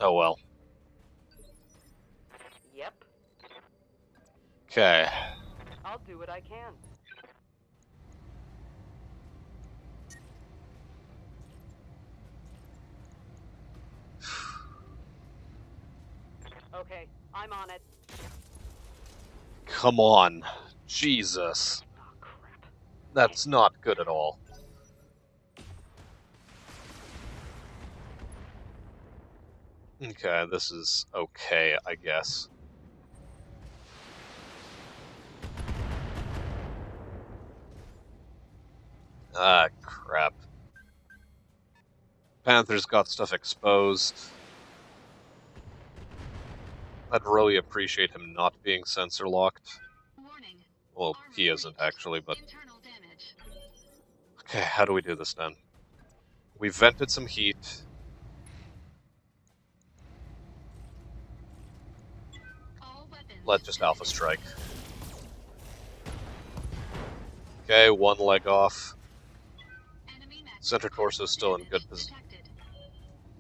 Oh well.
Yep.
Okay.
I'll do what I can. Okay, I'm on it.
Come on. Jesus.
Oh, crap.
That's not good at all. Okay, this is okay, I guess. Ah, crap. Panther's got stuff exposed. I'd really appreciate him not being sensor locked.
Warning.
Well,
Armor
he isn't
breached.
actually, but...
Internal damage.
Okay, how do we do this then? We vented some heat.
All weapons.
Let's just Alpha Strike. Okay, one leg off.
Enemy mech.
Center torso still in good position.
Detected.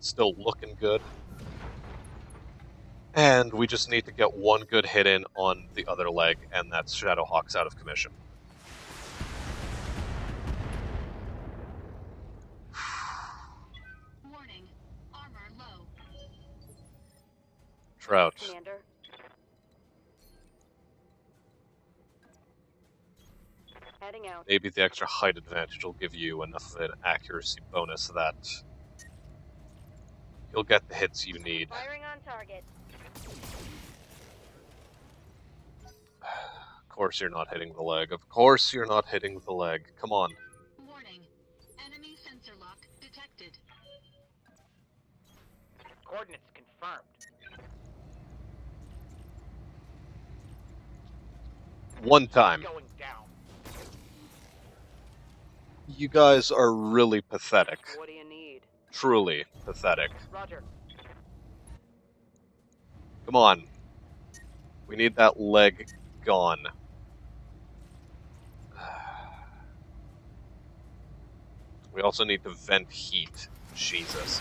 Still looking good. And we just need to get one good hit in on the other leg, and that's Shadowhawk's out of commission.
Warning. Armor low.
Trout.
Commander. Heading out.
Maybe the extra height advantage will give you enough of an accuracy bonus that you'll get the hits you need.
Firing on target.
Of course you're not hitting the leg. Of course you're not hitting the leg. Come on.
Warning. Enemy sensor lock detected.
Coordinates confirmed.
One time.
Going down.
You guys are really pathetic.
What do you need?
Truly pathetic.
Roger.
Come on. We need that leg gone. We also need to vent heat. Jesus.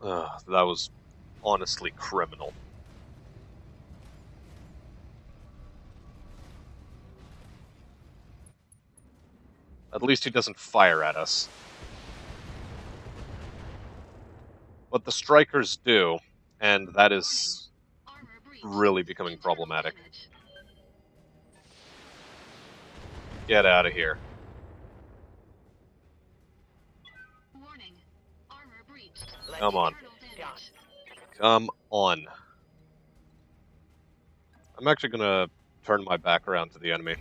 That was honestly criminal. At least he doesn't fire at us. But the strikers do, and that is
Armor breached.
really becoming
Internal
problematic.
damage.
Get out of here.
Warning. Armor breached.
Come on.
Internal damage.
Come on. I'm actually gonna turn my back around to the enemy.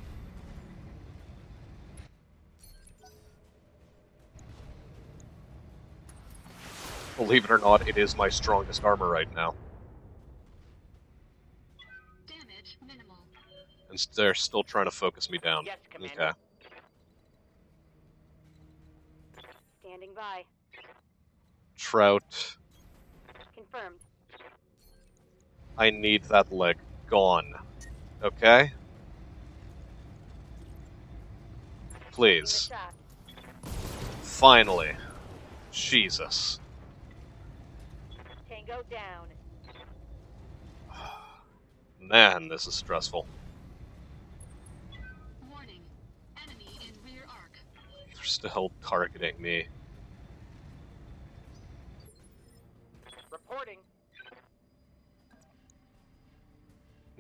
Believe it or not, it is my strongest armor right now.
Damage minimal.
And they're still trying to focus me down.
Yes, Commander.
Okay.
Standing by.
Trout.
Confirmed.
I need that leg gone. Okay? Please.
Taking the shot.
Finally. Jesus.
Tango down.
Man, this is stressful.
Warning. Enemy in rear arc.
They're still targeting me.
Reporting.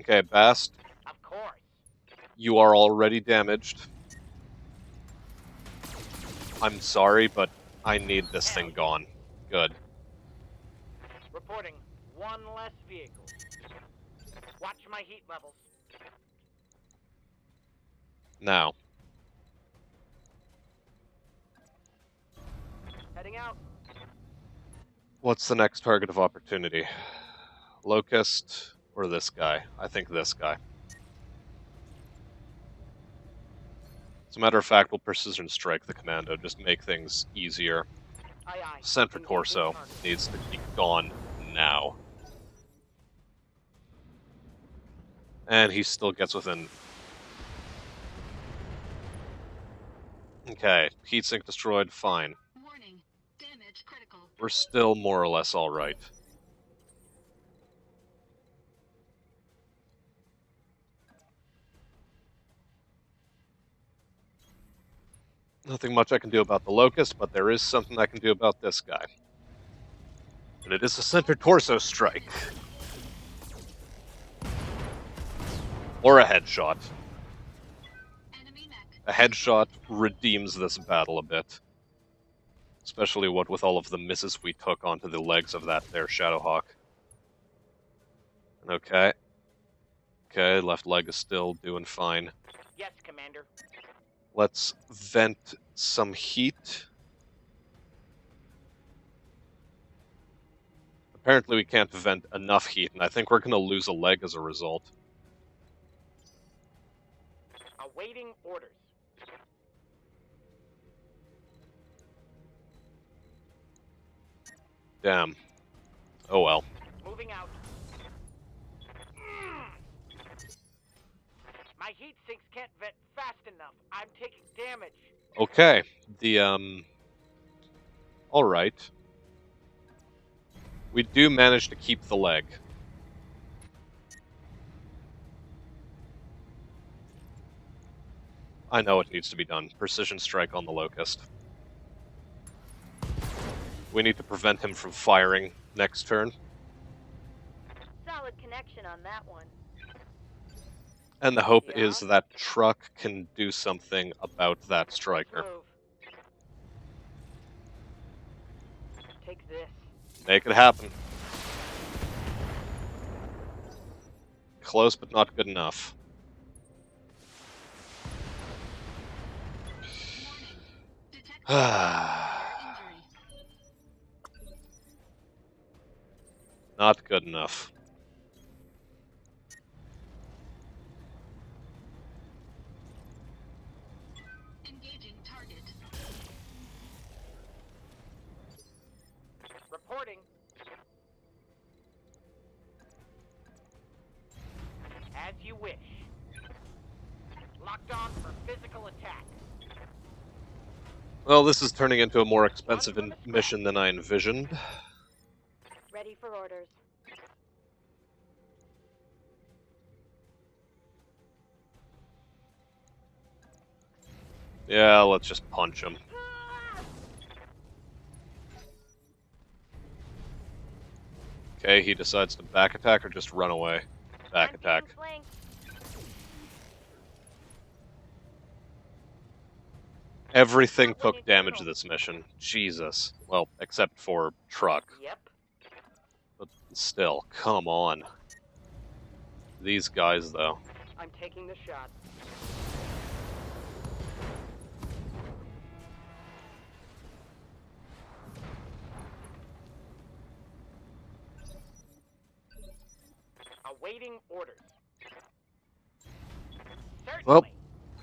Okay, Bast,
Of course.
you are already damaged. I'm sorry, but I need this thing gone. Good.
Reporting. One less vehicle. Watch my heat levels.
Now.
Heading out.
What's the next target of opportunity? Locust or this guy? I think this guy. As a matter of fact, we'll precision strike the commando, just make things easier.
Aye, aye.
Center
Engaging
torso
target.
needs to be gone now. And he still gets within. Okay, heatsink destroyed, fine.
Warning. Damage critical.
We're still more or less alright. Nothing much I can do about the Locust, but there is something I can do about this guy. And it is a center torso strike. Or a headshot.
Enemy mech.
A headshot redeems this battle a bit. Especially what with all of the misses we took onto the legs of that there Shadowhawk. Okay. Okay, left leg is still doing fine.
Yes, Commander.
Let's vent some heat. Apparently we can't vent enough heat, and I think we're going to lose a leg as a result.
Awaiting orders.
Damn. Oh well.
Moving out. My heat sinks can't vent fast enough. I'm taking damage.
Okay. Alright. We do manage to keep the leg. I know it needs to be done. Precision strike on the Locust. We need to prevent him from firing next turn.
Solid connection on that one.
And the hope
Yeah?
is that truck can do something about that striker.
Move. Take this.
Make it happen. Close, but not good enough.
Warning. Detect injury.
Not good enough.
Engaging target.
Reporting. As you wish. Locked on for physical attack.
Well, this is turning into a more expensive mission than I envisioned.
Ready for orders.
Yeah, let's just punch him. Okay, he decides to back attack or just run away. Back
I'm
attack.
being flanked.
Everything took damage this mission. Jesus. Well, except for truck.
Yep.
But still, come on. These guys, though.
I'm taking the shot. Awaiting orders. Certainly.
Well,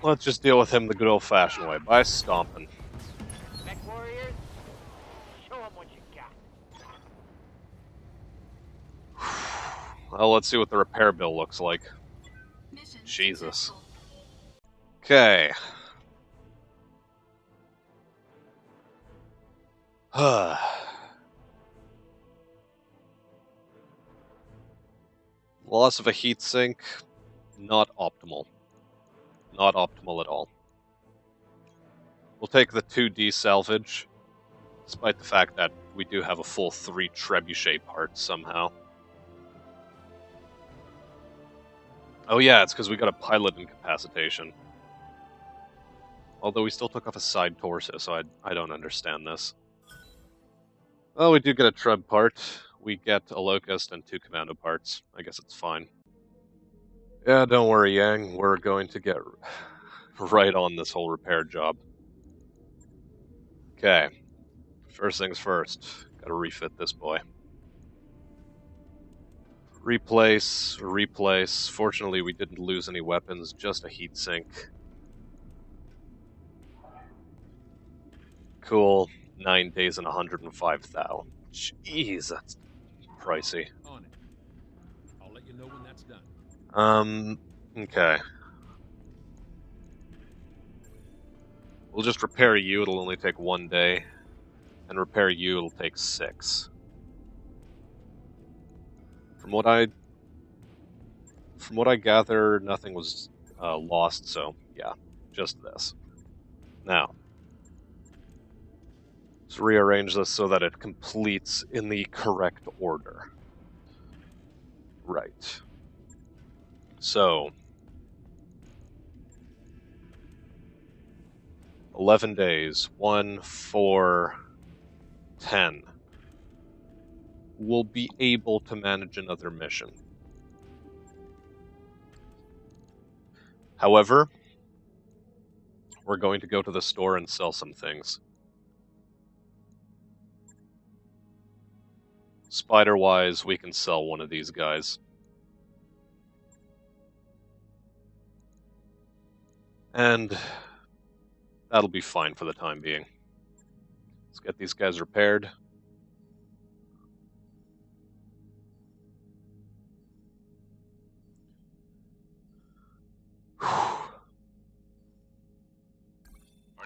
let's just deal with him the good old-fashioned way, by stomping.
Mechwarriors, show them what you got.
Well, let's see what the repair bill looks like.
Mission
Jesus.
successful.
Okay. Loss of a heatsink, not optimal. Not optimal at all. We'll take the 2D salvage, despite the fact that we do have a full 3 trebuchet parts somehow. Oh yeah, it's because we got a pilot incapacitation. Although we still took off a side torso, so I don't understand this. Well, we do get a treb part. We get a locust and 2 commando parts. I guess it's fine. Yeah, don't worry, Yang. We're going to get right on this whole repair job. Okay. First things first. Gotta refit this boy. Replace, replace. Fortunately, we didn't lose any weapons, just a heatsink. Cool. 9 days and 105 thou. Jeez, that's pricey.
On it. I'll let you know when that's done.
Okay. We'll just repair you, it'll only take 1 day. And repair you, it'll take 6. From what I gather, nothing was lost, so yeah, just this. Now, let's rearrange this so that it completes in the correct order. Right. So, 11 days, 1, 4, 10. We'll be able to manage another mission. However, we're going to go to the store and sell some things. Spider-wise, we can sell one of these guys. And that'll be fine for the time being. Let's get these guys repaired.
Our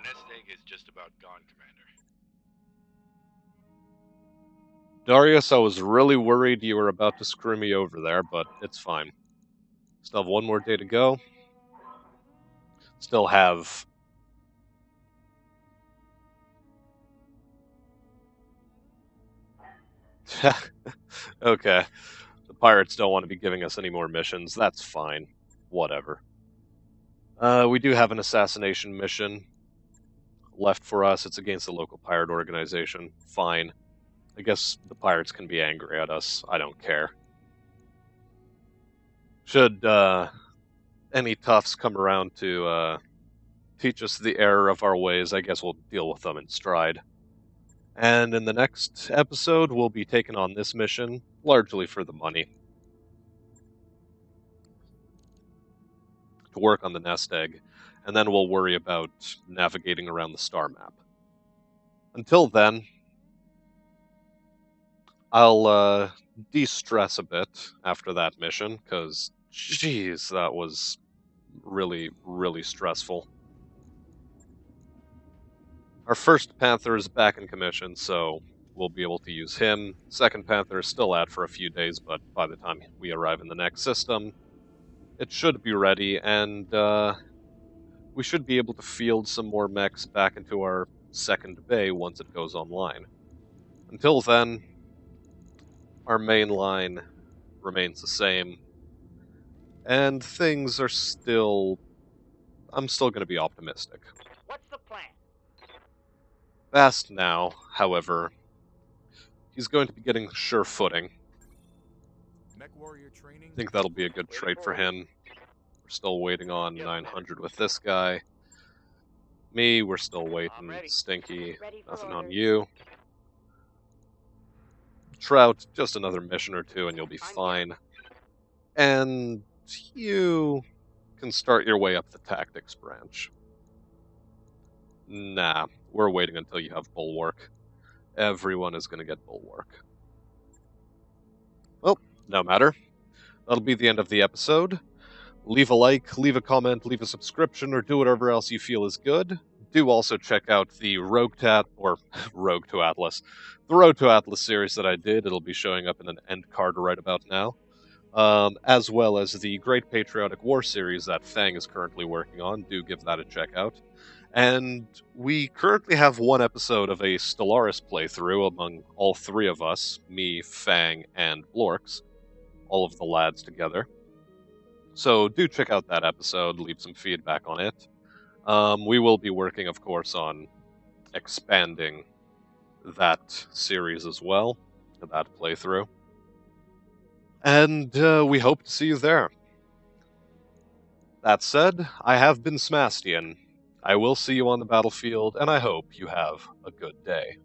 nest egg is just about gone, Commander.
Darius, I was really worried you were about to screw me over there, but it's fine. Still have 1 more day to go. Still have... Okay. The pirates don't want to be giving us any more missions. That's fine. Whatever. We do have an assassination mission left for us. It's against the local pirate organization. Fine. I guess the pirates can be angry at us. I don't care. Should any toughs come around to teach us the error of our ways, I guess we'll deal with them in stride. And in the next episode, we'll be taking on this mission, largely for the money. To work on the nest egg, and then we'll worry about navigating around the star map. Until then, I'll de-stress a bit after that mission, because, jeez, that was really, really stressful. Our first Panther is back in commission, so we'll be able to use him. Second Panther is still out for a few days, but by the time we arrive in the next system, it should be ready, and we should be able to field some more mechs back into our second bay once it goes online. Until then, our main line remains the same, and things are still... I'm still going to be optimistic.
What's the plan?
Bast now, however, he's going to be getting sure footing.
Mech warrior training.
I think that'll be a good trait for him. We're still waiting on 900 with this guy. Me, we're still waiting.
ready.
Stinky,
Ready for
nothing on
orders.
you. Trout, just another mission or 2 and you'll be
I'm
fine. And you can start your way up the tactics branch. Nah, we're waiting until you have bulwark. Everyone is going to get bulwark. Well, no matter. That'll be the end of the episode. Leave a like, leave a comment, leave a subscription, or do whatever else you feel is good. Do also check out the RogueTech, or Rogue to Atlas, the Road to Atlas series that I did. It'll be showing up in an end card right about now. As well as the Great Patriotic War series that Fang is currently working on. Do give that a check out. And we currently have one episode of a Stellaris playthrough among all three of us, me, Fang, and Blorks, all of the lads together. So do check out that episode, leave some feedback on it. We will be working, of course, on expanding that series as well, that playthrough. And we hope to see you there. That said, I have been Smastian. I will see you on the battlefield, and I hope you have a good day.